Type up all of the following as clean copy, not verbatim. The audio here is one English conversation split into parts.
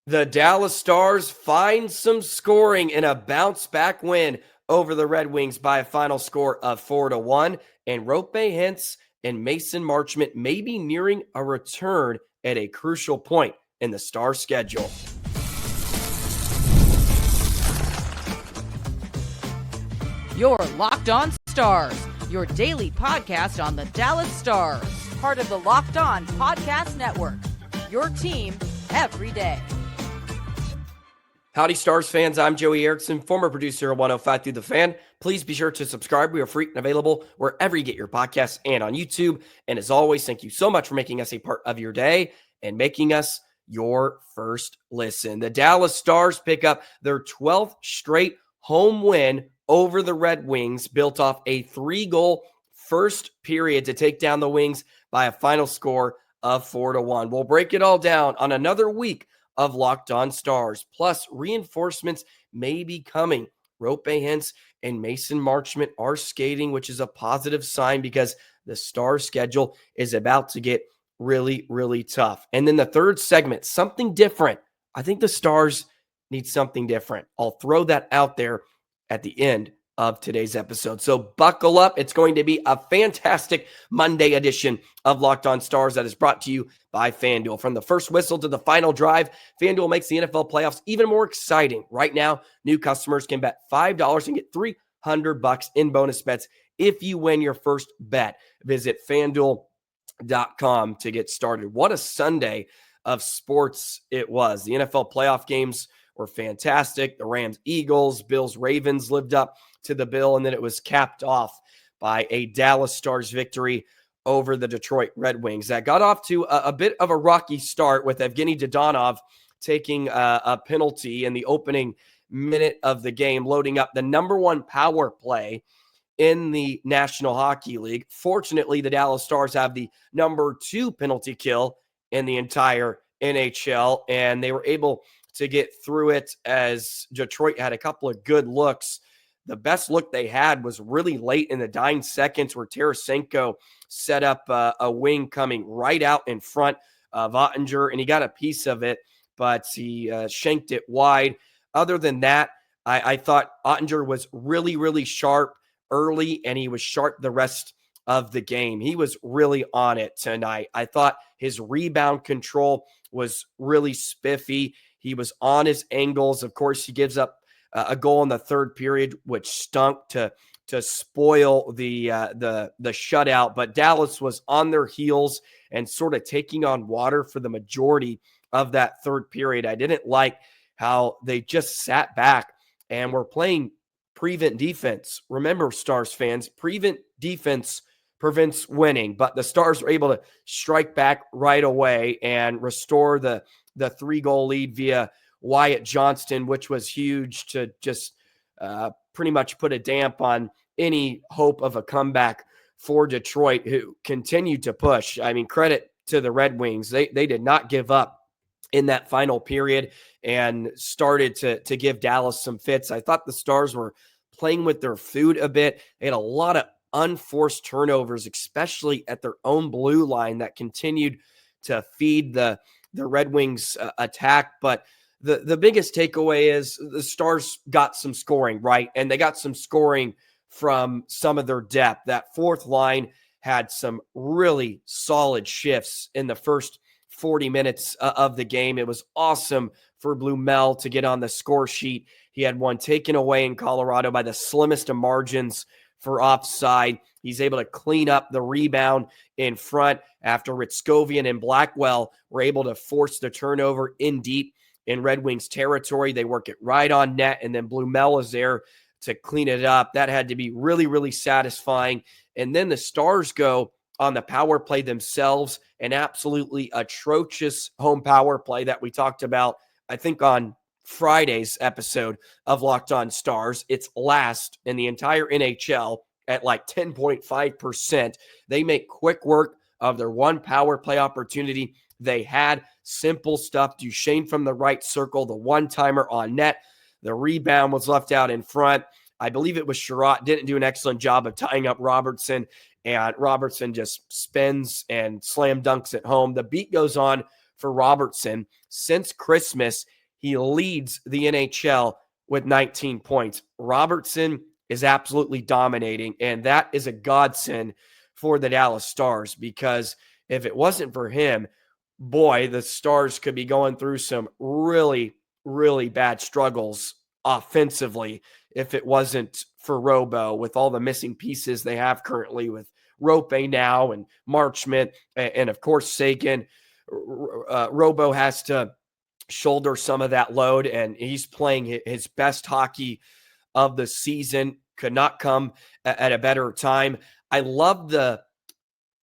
The Dallas Stars find some scoring in a bounce-back win over the Red Wings by a final score of 4-1, and Roope Hintz and Mason Marchment may be nearing a return at a crucial point in the Stars' schedule. You're Locked On Stars, your daily podcast on the Dallas Stars, part of the Locked On Podcast Network, your team every day. Howdy, Stars fans. I'm Joey Erickson, former producer of 105 Through the Fan. Please be sure to subscribe. We are free and available wherever you get your podcasts and on YouTube. And as always, thank you so much for making us a part of your day and making us your first listen. The Dallas Stars pick up their 12th straight home win over the Red Wings, built off a 3-goal first period to take down the Wings by a final score of 4-1. We'll break it all down on another week of Locked On Stars. Plus, reinforcements may be coming. Roope Hintz and Mason Marchment are skating, which is a positive sign because the Stars' schedule is about to get really, really tough. And then the third segment, something different. I think the Stars need something different. I'll throw that out there at the end of today's episode. So buckle up. It's going to be a fantastic Monday edition of Locked On Stars that is brought to you by FanDuel. From the first whistle to the final drive, FanDuel makes the NFL playoffs even more exciting. Right now, new customers can bet $5 and get $300 in bonus bets if you win your first bet. Visit FanDuel.com to get started. What a Sunday of sports it was. The NFL playoff games were fantastic. The Rams, Eagles, Bills, Ravens lived up to the bill, and then it was capped off by a Dallas Stars victory over the Detroit Red Wings. That got off to a bit of a rocky start with Evgeny Dodonov taking a penalty in the opening minute of the game, loading up the number one power play in the National Hockey League. Fortunately, the Dallas Stars have the number 2 penalty kill in the entire NHL, and they were able to get through it as Detroit had a couple of good looks. The best look they had was really late in the dying seconds where Tarasenko set up a wing coming right out in front of Oettinger, and he got a piece of it, but he shanked it wide. Other than that, I thought Oettinger was really, really sharp early, and he was sharp the rest of the game. He was really on it tonight. I thought his rebound control was really spiffy. He was on his angles. Of course, he gives up a goal in the third period, which stunk to spoil the shutout. But Dallas was on their heels and sort of taking on water for the majority of that third period. I didn't like how they just sat back and were playing prevent defense. Remember, Stars fans, prevent defense prevents winning. But the Stars were able to strike back right away and restore the 3-goal lead via Wyatt Johnston, which was huge to just pretty much put a damp on any hope of a comeback for Detroit, who continued to push. I mean, credit to the Red Wings. They did not give up in that final period and started to give Dallas some fits. I thought the Stars were playing with their food a bit. They had a lot of unforced turnovers, especially at their own blue line, that continued to feed the Red Wings attack. But the biggest takeaway is the Stars got some scoring, right? And they got some scoring from some of their depth. That fourth line had some really solid shifts in the first 40 minutes of the game. It was awesome for Blue Mel to get on the score sheet. He had one taken away in Colorado by the slimmest of margins for offside. He's able to clean up the rebound in front after Ritskovian and Blackwell were able to force the turnover in deep in Red Wings territory. They work it right on net, and then Blue Mel is there to clean it up. That had to be really, really satisfying. And then the Stars go on the power play themselves, an absolutely atrocious home power play that we talked about, I think, on Friday's episode of Locked On Stars. It's last in the entire NHL at like 10.5%. They make quick work of their one power play opportunity they had. Simple stuff. Duchesne from the right circle, the one-timer on net. The rebound was left out in front. I believe it was Sherratt. Didn't do an excellent job of tying up Robertson, and Robertson just spins and slam dunks it home. The beat goes on for Robertson. Since Christmas, he leads the NHL with 19 points. Robertson is absolutely dominating, and that is a godsend for the Dallas Stars, because if it wasn't for him, boy, the Stars could be going through some really, really bad struggles offensively if it wasn't for Robo, with all the missing pieces they have currently with Roope now and Marchment and of course Sagan. Robo has to shoulder some of that load, and he's playing his best hockey of the season. Could not come at a better time. I love the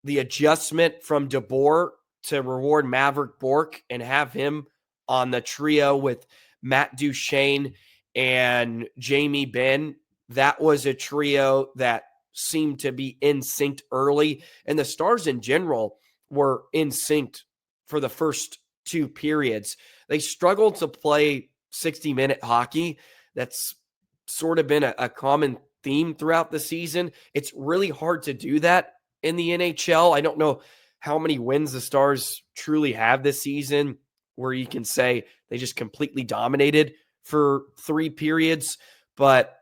adjustment from DeBoer to reward Maverick Bourque and have him on the trio with Matt Duchene and Jamie Benn. That was a trio that seemed to be in sync early, and the Stars in general were in sync for the first two periods. They struggled to play 60-minute hockey. That's sort of been a common theme throughout the season. It's really hard to do that in the NHL. I don't know how many wins the Stars truly have this season where you can say they just completely dominated for three periods. But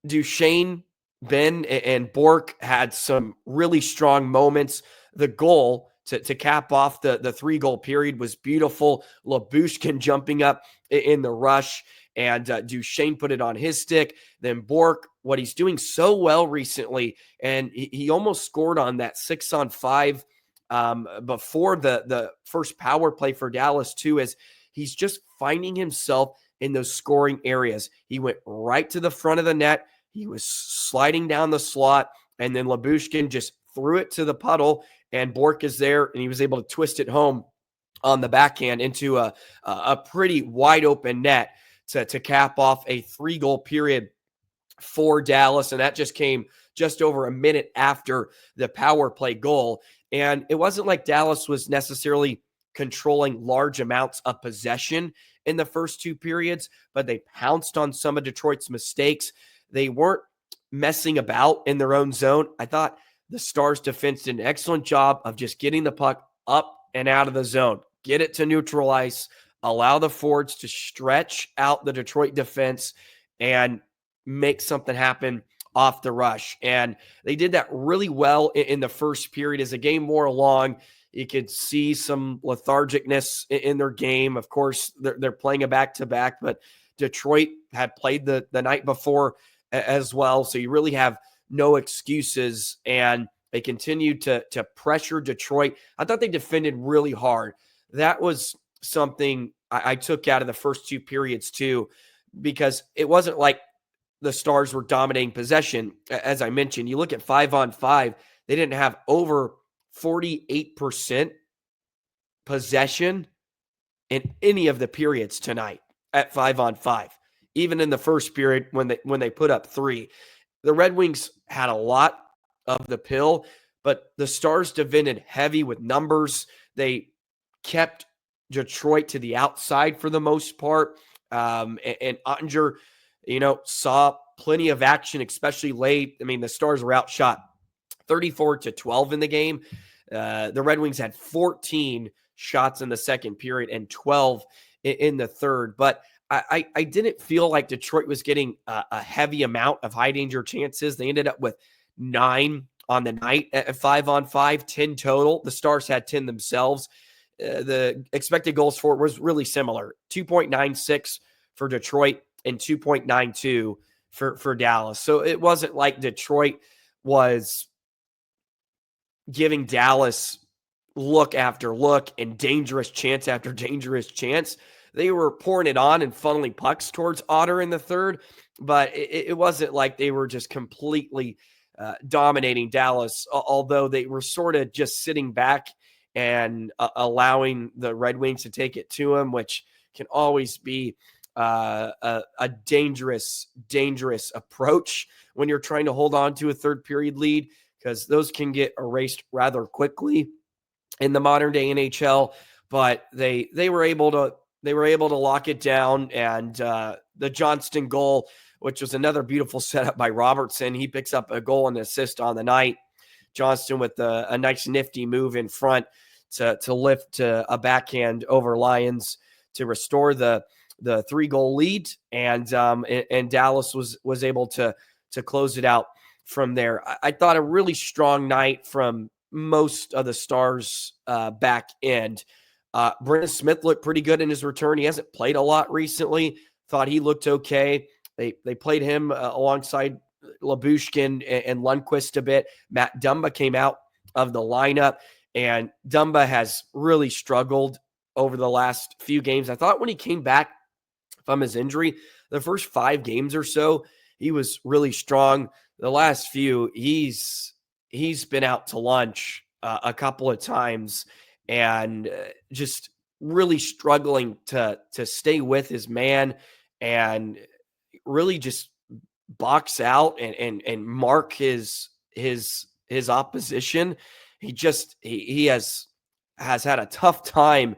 Duchene, Ben, and Bourque had some really strong moments. The goal to cap off the 3-goal period was beautiful. Lyubushkin jumping up in the rush, and Duchene put it on his stick. Then Bourque, what he's doing so well recently, and he almost scored on that 6-on-5 before the first power play for Dallas too, as he's just finding himself in those scoring areas. He went right to the front of the net. He was sliding down the slot, and then Lyubushkin just threw it to the puddle, and Bourque is there, and he was able to twist it home on the backhand into a pretty wide open net to cap off a 3-goal period for Dallas. And that just came just over a minute after the power play goal. And it wasn't like Dallas was necessarily controlling large amounts of possession in the first two periods, but they pounced on some of Detroit's mistakes. They weren't messing about in their own zone. I thought the Stars defense did an excellent job of just getting the puck up and out of the zone, get it to neutral ice, allow the forwards to stretch out the Detroit defense and make something happen off the rush. And they did that really well in the first period. As the game wore along, you could see some lethargicness in their game. Of course, they're playing a back-to-back, but Detroit had played the night before as well, so you really have no excuses. And they continued to pressure Detroit. I thought they defended really hard. That was something I took out of the first two periods too, because it wasn't like the Stars were dominating possession. As I mentioned, you look at 5-on-5, they didn't have over 48% possession in any of the periods tonight at 5-on-5. Even in the first period when they put up 3. The Red Wings had a lot of the pill, but the Stars defended heavy with numbers. They kept Detroit to the outside for the most part. And Ottinger, saw plenty of action, especially late. I mean, the Stars were outshot 34-12 in the game. The Red Wings had 14 shots in the second period and 12 in the third. But I didn't feel like Detroit was getting a heavy amount of high danger chances. They ended up with 9 on the night at 5-on-5, 10 total. The Stars had 10 themselves. The expected goals for was really similar, 2.96 for Detroit and 2.92 for Dallas. So it wasn't like Detroit was giving Dallas look after look and dangerous chance after dangerous chance. They were pouring it on and funneling pucks towards Otter in the third, but it wasn't like they were just completely dominating Dallas, although they were sort of just sitting back and allowing the Red Wings to take it to them, which can always be a dangerous approach when you're trying to hold on to a third period lead, because those can get erased rather quickly in the modern day NHL. But they were able to lock it down, and the Johnston goal, which was another beautiful setup by Robertson. He picks up a goal and assist on the night. Johnston with a nice nifty move in front to lift a backhand over Lions to restore the 3-goal lead, and Dallas was able to close it out from there. I thought a really strong night from most of the Stars back end. Brendan Smith looked pretty good in his return. He hasn't played a lot recently. Thought he looked okay. They played him alongside Labushkin and Lundqvist a bit. Matt Dumba came out of the lineup, and Dumba has really struggled over the last few games. I thought when he came back from his injury, the first 5 games or so, he was really strong. The last few, he's been out to lunch a couple of times, and just really struggling to stay with his man and really just box out and mark his opposition. He has had a tough time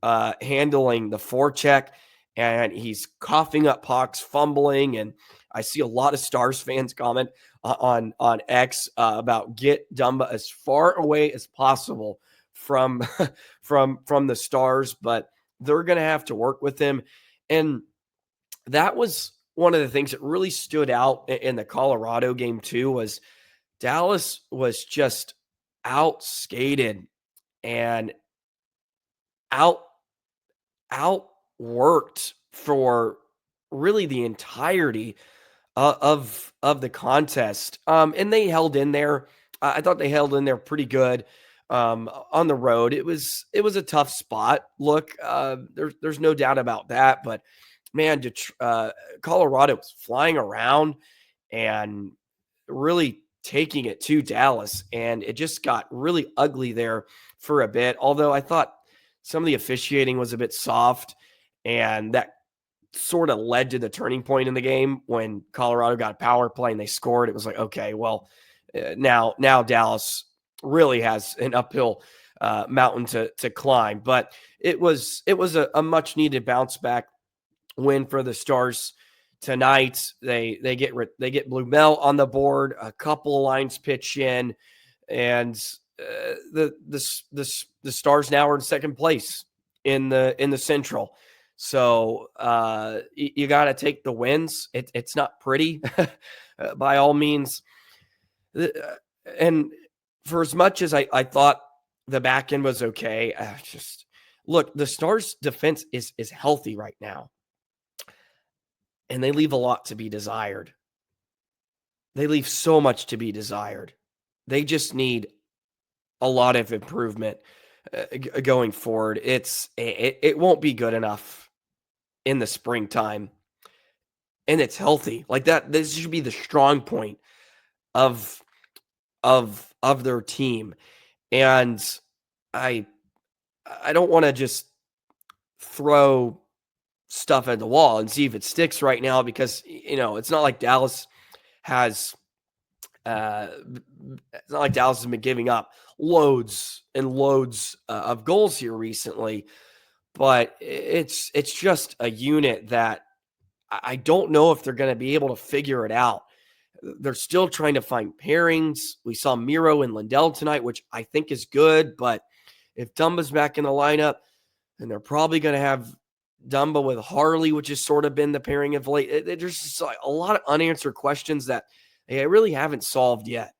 handling the forecheck, and he's coughing up pucks, fumbling, and I see a lot of Stars fans comment on X about get Dumba as far away as possible from the Stars, but they're going to have to work with him. And that was one of the things that really stood out in the Colorado game too, was Dallas was just outskated and outworked for really the entirety of the contest. And they held in there. I thought they held in there pretty good on the road. It was a tough spot. Look, there's no doubt about that. But man, Colorado was flying around and really taking it to Dallas, and it just got really ugly there for a bit. Although I thought some of the officiating was a bit soft, and that sort of led to the turning point in the game when Colorado got a power play and they scored. It was like, okay, well, now Dallas really has an uphill mountain to climb. But it was a much needed bounce back win for the Stars tonight. They get Blumel on the board, a couple of lines pitch in, and the Stars now are in second place in the Central. So you got to take the wins. It's not pretty by all means. And for as much as I thought the back end was okay, just look, the Stars defense is healthy right now, and they leave a lot to be desired. They leave so much to be desired. They just need a lot of improvement going forward. It won't be good enough in the springtime, and it's healthy like that. This should be the strong point of their team. And I don't want to just throw stuff at the wall and see if it sticks right now, because it's not like Dallas has been giving up loads and loads of goals here recently, but it's just a unit that I don't know if they're going to be able to figure it out. They're still trying to find pairings. We saw Miro and Lindell tonight, which I think is good, but if Dumba's back in the lineup, then they're probably going to have Dumba with Harley, which has sort of been the pairing of late. There's just like a lot of unanswered questions that they really haven't solved yet.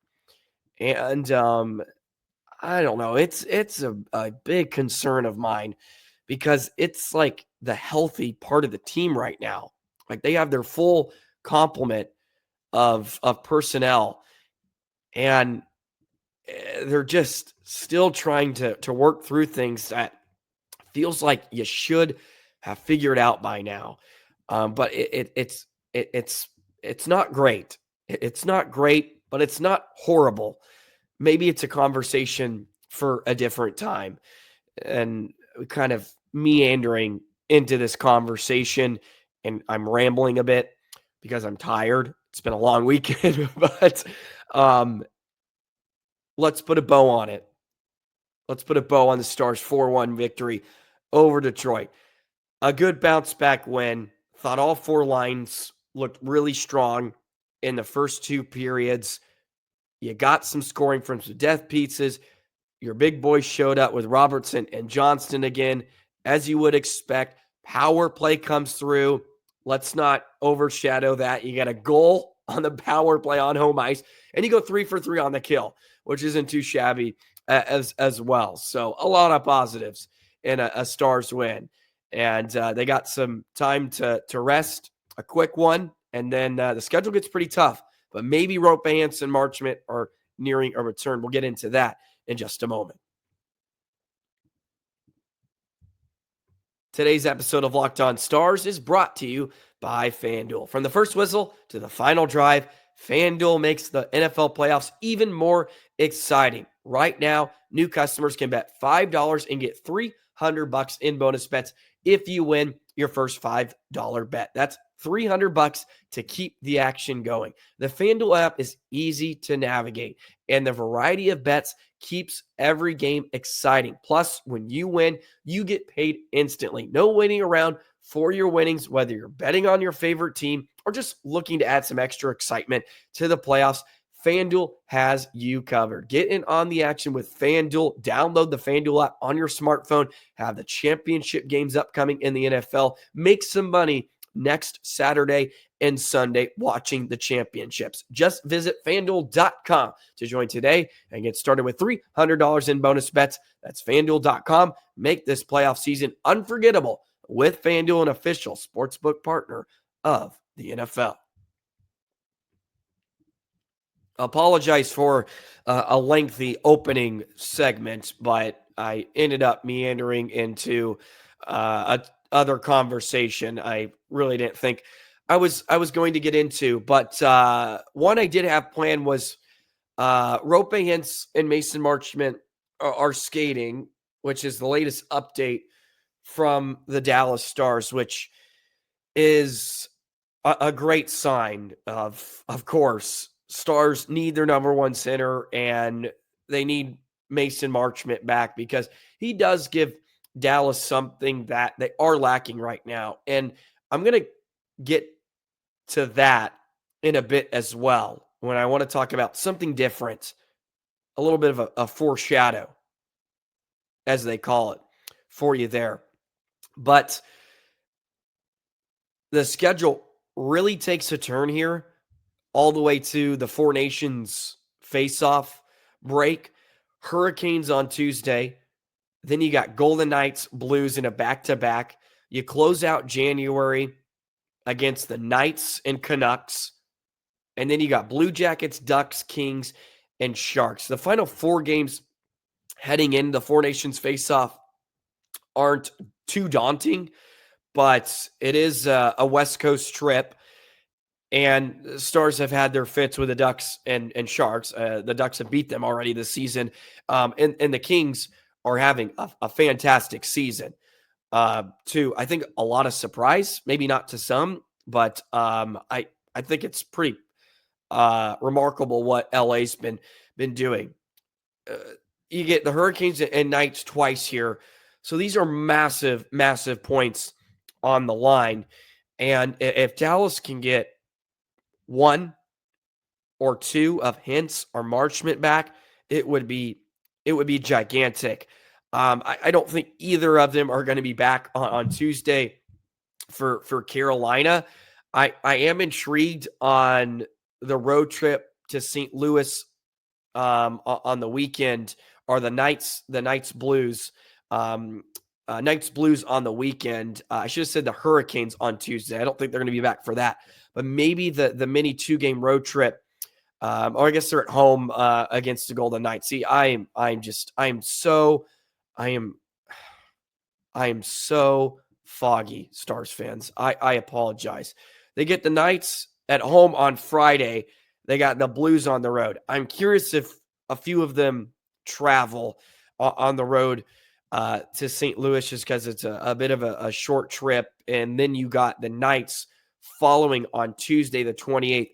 And I don't know. It's a big concern of mine, because it's like the healthy part of the team right now. Like they have their full complement of personnel, and they're just still trying to work through things that feels like you should have figured out by now. But it's not great. It's not great, but it's not horrible. Maybe it's a conversation for a different time. And kind of meandering into this conversation, and I'm rambling a bit because I'm tired. It's been a long weekend, but let's put a bow on it. Let's put a bow on the Stars' 4-1 victory over Detroit. A good bounce back win. Thought all 4 lines looked really strong in the first 2 periods. You got some scoring from some death pizzas. Your big boys showed up with Robertson and Johnston again, as you would expect. Power play comes through. Let's not overshadow that. You got a goal on the power play on home ice, and you go 3 for 3 on the kill, which isn't too shabby as well. So a lot of positives in a Stars win. And they got some time to rest, a quick one, and then the schedule gets pretty tough. But maybe Roope, Hintz, and Marchment are nearing a return. We'll get into that in just a moment. Today's episode of Locked On Stars is brought to you by FanDuel. From the first whistle to the final drive, FanDuel makes the NFL playoffs even more exciting. Right now, new customers can bet $5 and get $300 in bonus bets if you win your first $5 bet. That's $300 to keep the action going. The FanDuel app is easy to navigate, and the variety of bets keeps every game exciting. Plus, when you win, you get paid instantly. No waiting around for your winnings, whether you're betting on your favorite team or just looking to add some extra excitement to the playoffs. FanDuel has you covered. Get in on the action with FanDuel. Download the FanDuel app on your smartphone. Have the championship games upcoming in the NFL. Make some money next Saturday and Sunday watching the championships. Just visit FanDuel.com to join today and get started with $300 in bonus bets. That's FanDuel.com. Make this playoff season unforgettable with FanDuel, an official sportsbook partner of the NFL. Apologize for a lengthy opening segment, but I ended up meandering into other conversation I really didn't think I was going to get into. But one I did have planned was Roope, Hintz, and Mason Marchment are skating, which is the latest update from the Dallas Stars, which is a great sign of course, Stars need their number one center, and they need Mason Marchment back because he does give Dallas something that they are lacking right now. And I'm going to get to that in a bit as well when I want to talk about something different, a little bit of a foreshadow, as they call it, for you there. But the schedule really takes a turn here all the way to the Four Nations face-off break. Hurricanes on Tuesday. Then you got Golden Knights, Blues in a back-to-back. You close out January against the Knights and Canucks. And then you got Blue Jackets, Ducks, Kings, and Sharks. The final 4 games heading into the Four Nations face-off aren't too daunting, but it is a West Coast trip. And the Stars have had their fits with the Ducks and Sharks. The Ducks have beat them already this season. And the Kings are having a fantastic season. To, I think, a lot of surprise. Maybe not to some, but I think it's pretty remarkable what LA's been doing. You get the Hurricanes and Knights twice here. So these are massive, massive points on the line. And if Dallas can get 1 or 2 of Hintz or Marchment back, it would be gigantic. I don't think either of them are going to be back on Tuesday for Carolina. I am intrigued on the road trip to St. Louis on the weekend, or the Knights Blues. Knights Blues on the weekend. I should have said the Hurricanes on Tuesday. I don't think they're going to be back for that. But maybe the mini 2-game road trip, or I guess they're at home against the Golden Knights. See, I am so foggy, Stars fans. I apologize. They get the Knights at home on Friday. They got the Blues on the road. I'm curious if a few of them travel on the road to St. Louis, just because it's a bit of a short trip. And then you got the Knights following on Tuesday, the 28th,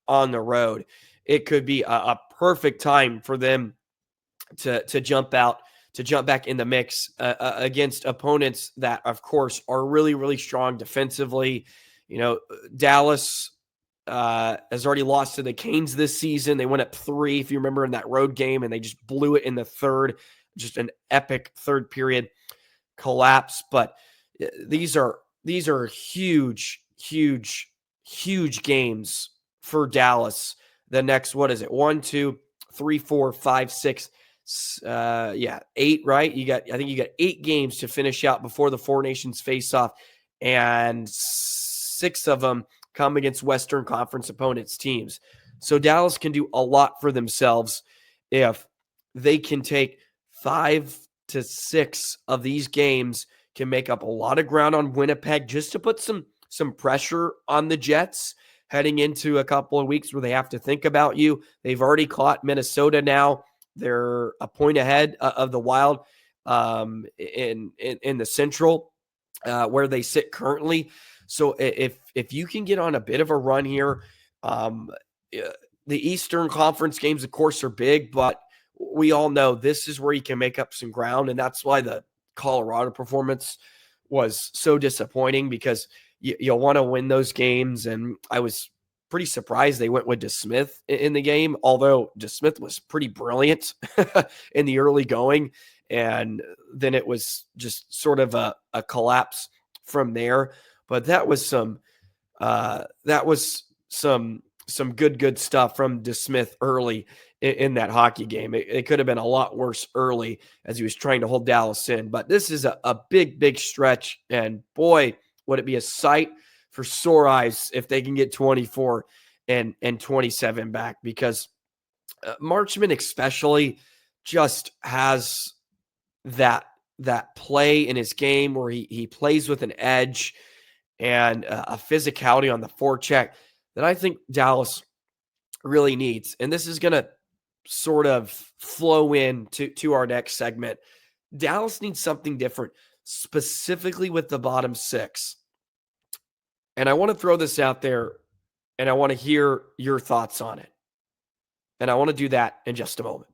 on the road. It could be a perfect time for them to jump back in the mix against opponents that, of course, are really, really strong defensively. You know, Dallas has already lost to the Canes this season. They went up 3, if you remember, in that road game, and they just blew it in the third. Just an epic third period collapse. But these are huge, huge, huge games for Dallas. The next, what is it? 1, 2, 3, 4, 5, 6. 8, right? I think you got 8 games to finish out before the Four Nations face off, and 6 of them come against Western Conference opponents' teams. So Dallas can do a lot for themselves if they can take 5 to 6 of these games, can make up a lot of ground on Winnipeg just to put some pressure on the Jets heading into a couple of weeks where they have to think about you. They've already caught Minnesota now. They're a point ahead of the Wild in the Central where they sit currently. So if you can get on a bit of a run here, the Eastern Conference games, of course, are big, but we all know this is where you can make up some ground, and that's why the Colorado performance was so disappointing, because you'll want to win those games, and I was pretty surprised they went with DeSmith in the game, although DeSmith was pretty brilliant in the early going, and then it was just sort of a collapse from there. But that was some good stuff from DeSmith early in that hockey game. It could have been a lot worse early as he was trying to hold Dallas in. But this is a big stretch, and boy, would it be a sight for sore eyes if they can get 24 and 27 back, because Marchment especially just has that play in his game where he plays with an edge and a physicality on the forecheck that I think Dallas really needs. And this is going to sort of flow in to our next segment. Dallas needs something different, specifically with the bottom 6. And I want to throw this out there, and I want to hear your thoughts on it. And I want to do that in just a moment.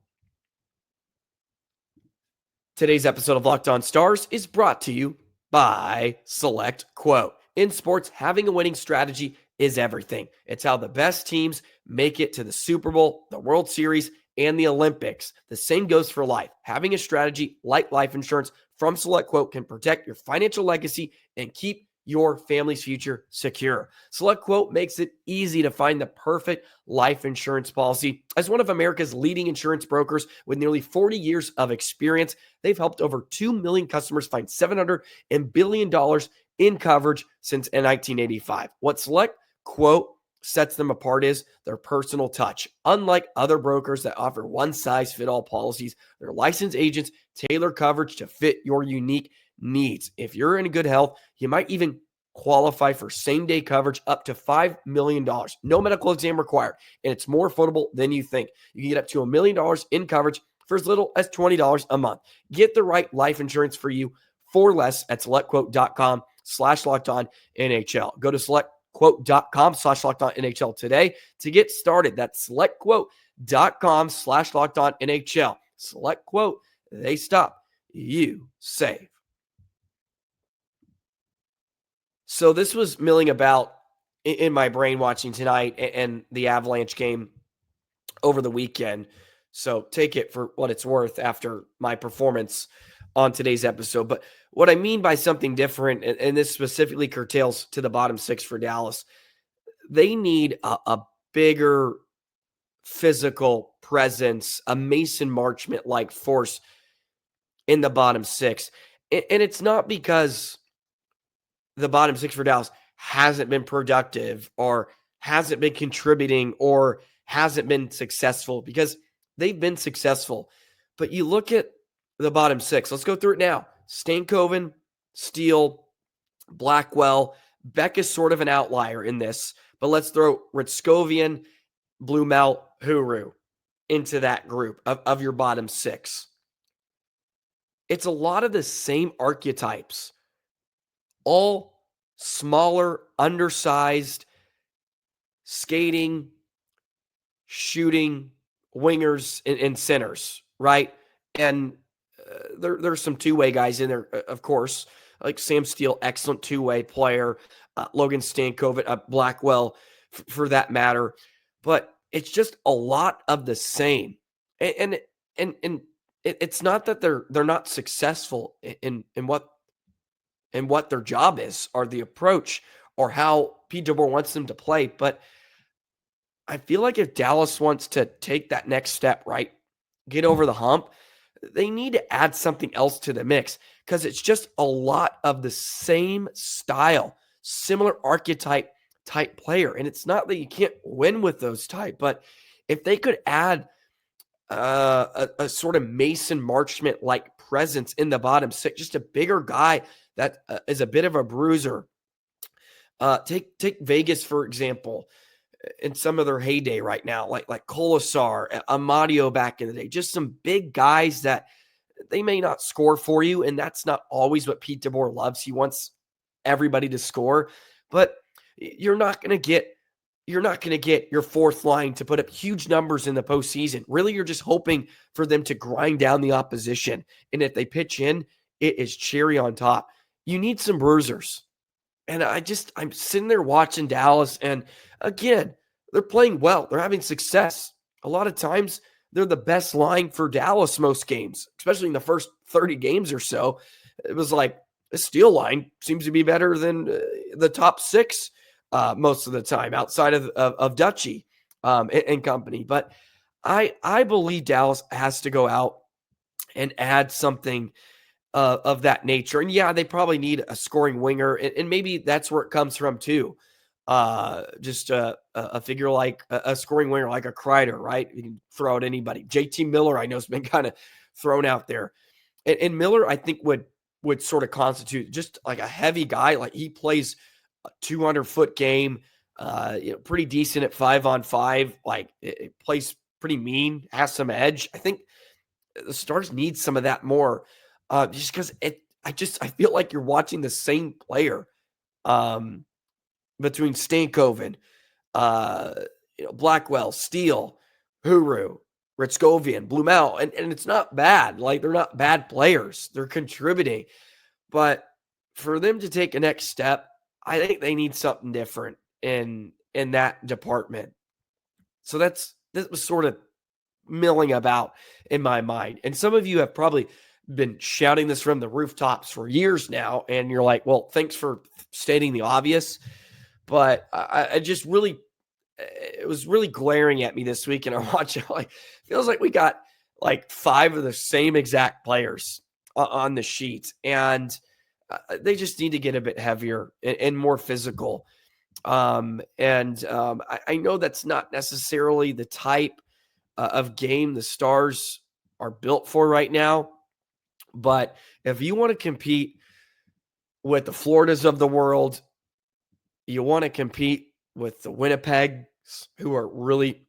Today's episode of Locked On Stars is brought to you by SelectQuote. In sports, having a winning strategy is everything. It's how the best teams make it to the Super Bowl, the World Series, and the Olympics. The same goes for life. Having a strategy like life insurance from SelectQuote can protect your financial legacy and keep your family's future secure. SelectQuote makes it easy to find the perfect life insurance policy. As one of America's leading insurance brokers with nearly 40 years of experience, they've helped over 2 million customers find $700 billion in coverage since 1985. What SelectQuote sets them apart is their personal touch. Unlike other brokers that offer one-size-fits-all policies, their licensed agents tailor coverage to fit your unique needs. If you're in good health, you might even qualify for same-day coverage up to $5 million. No medical exam required, and it's more affordable than you think. You can get up to $1 million in coverage for as little as $20 a month. Get the right life insurance for you for less at SelectQuote.com/LockedOnNHL. Go to SelectQuote.com/LockedOnNHL today to get started. That's SelectQuote.com/LockedOnNHL. SelectQuote, they stop, you save. So this was milling about in my brain watching tonight and the Avalanche game over the weekend. So take it for what it's worth after my performance on today's episode. But what I mean by something different, and this specifically curtails to the bottom 6 for Dallas, they need a bigger physical presence, a Mason Marchment-like force in the bottom 6. And it's not because the bottom 6 for Dallas hasn't been productive or hasn't been contributing or hasn't been successful, because they've been successful. But you look at the bottom 6. Let's go through it now. Stankoven, Steele, Blackwell. Beck is sort of an outlier in this, but let's throw Ritskovian, Blumel, Huru into that group of your bottom 6. It's a lot of the same archetypes. All smaller, undersized, skating, shooting wingers and centers, right? And there's some two-way guys in there, of course, like Sam Steele, excellent two-way player. Logan Stankoven, Blackwell, for that matter. But it's just a lot of the same. And it's not that they're not successful in what their job is or the approach or how Pete DeBoer wants them to play. But I feel like if Dallas wants to take that next step, right, get over the hump, they need to add something else to the mix because it's just a lot of the same style, similar archetype type player. And it's not that you can't win with those type, but if they could add a sort of Mason Marchment-like presence in the bottom six, just a bigger guy that is a bit of a bruiser. Take Vegas, for example, in some of their heyday right now, like Colasar, Amadio back in the day, just some big guys that they may not score for you, and that's not always what Pete DeBoer loves. He wants everybody to score, but you're not going to get your fourth line to put up huge numbers in the postseason. Really, you're just hoping for them to grind down the opposition, and if they pitch in, it is cherry on top. You need some bruisers. And I'm sitting there watching Dallas, and again, they're playing well. They're having success. A lot of times, they're the best line for Dallas most games, especially in the first 30 games or so. It was like the Steel line seems to be better than the top six most of the time, outside of Dutchy and company. But I believe Dallas has to go out and add something of that nature. And yeah, they probably need a scoring winger, and maybe that's where it comes from too. Just a figure like a scoring winger like a Kreider, right? You can throw out anybody. JT Miller, I know, has been kind of thrown out there. And Miller, I think, would sort of constitute just like a heavy guy. Like he plays a 200-foot game, pretty decent at 5-on-5. Like it plays pretty mean, has some edge. I think the Stars need some of that more. Just because I feel like you're watching the same player between Stankoven, Blackwell, Steele, Huru, Ritzkovian, Blumel, and it's not bad. Like they're not bad players; they're contributing. But for them to take a next step, I think they need something different in that department. So that was sort of milling about in my mind, and some of you have probably been shouting this from the rooftops for years now, and you're like, well, thanks for stating the obvious, but I just really, it was really glaring at me this week, and I watch it, like, feels like we got like 5 of the same exact players on the sheet, and they just need to get a bit heavier and more physical. I know that's not necessarily the type of game the Stars are built for right now. But if you want to compete with the Floridas of the world, you want to compete with the Winnipegs, who are really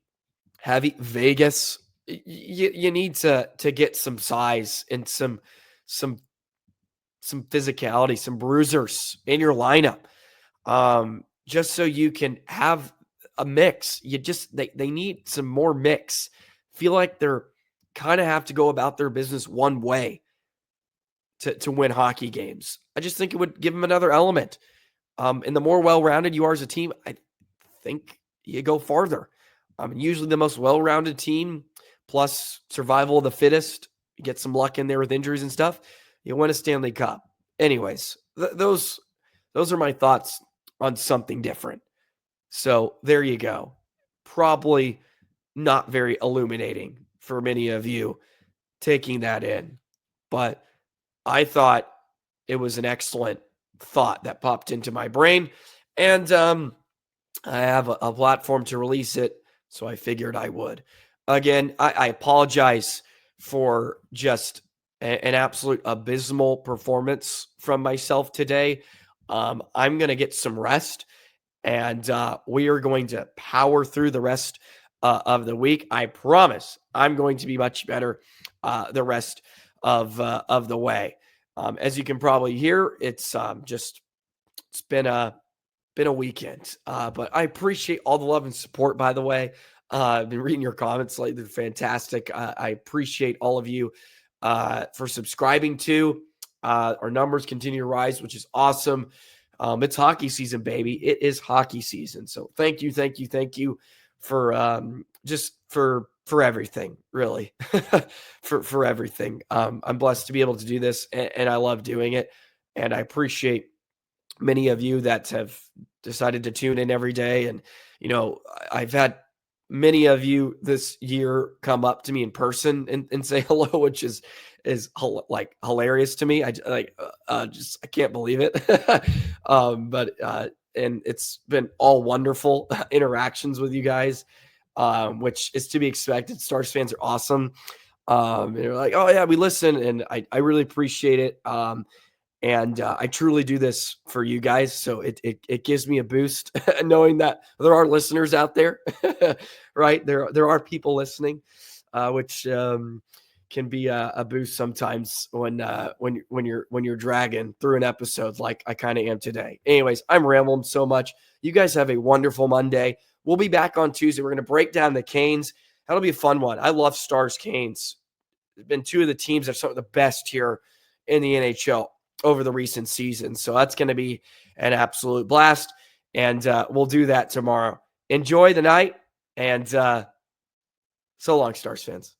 heavy, Vegas, you need to get some size and some physicality, some bruisers in your lineup, just so you can have a mix. They need some more mix. Feel like they're kind of have to go about their business one way to win hockey games. I just think it would give them another element. And the more well-rounded you are as a team, I think you go farther. Usually the most well-rounded team, plus survival of the fittest, you get some luck in there with injuries and stuff, you win a Stanley Cup. Anyways, those are my thoughts on something different. So there you go. Probably not very illuminating for many of you taking that in, but I thought it was an excellent thought that popped into my brain, and I have a platform to release it, so I figured I would. Again, I apologize for just an absolute abysmal performance from myself today. I'm going to get some rest, and we are going to power through the rest of the week. I promise I'm going to be much better the rest of the way. As you can probably hear, it's been a weekend, but I appreciate all the love and support, by the way. I've been reading your comments lately. They're fantastic. I appreciate all of you for subscribing to. Our numbers continue to rise, which is awesome. It's hockey season, baby. It is hockey season. So thank you for just for everything, really, for everything. I'm blessed to be able to do this, and I love doing it, and I appreciate many of you that have decided to tune in every day. And I've had many of you this year come up to me in person and say hello, which is like hilarious to me. I can't believe it. But and it's been all wonderful interactions with you guys, which is to be expected. Stars fans are awesome. And they're like, oh yeah, we listen, and I really appreciate it. And I truly do this for you guys. So it gives me a boost knowing that there are listeners out there, right? There are people listening, which can be a boost sometimes when you're dragging through an episode like I kind of am today. Anyways, I'm rambling so much. You guys have a wonderful Monday. We'll be back on Tuesday. We're going to break down the Canes. That'll be a fun one. I love Stars Canes. It's been two of the teams that are some of the best here in the NHL over the recent season. So that's going to be an absolute blast. And we'll do that tomorrow. Enjoy the night. And so long, Stars fans.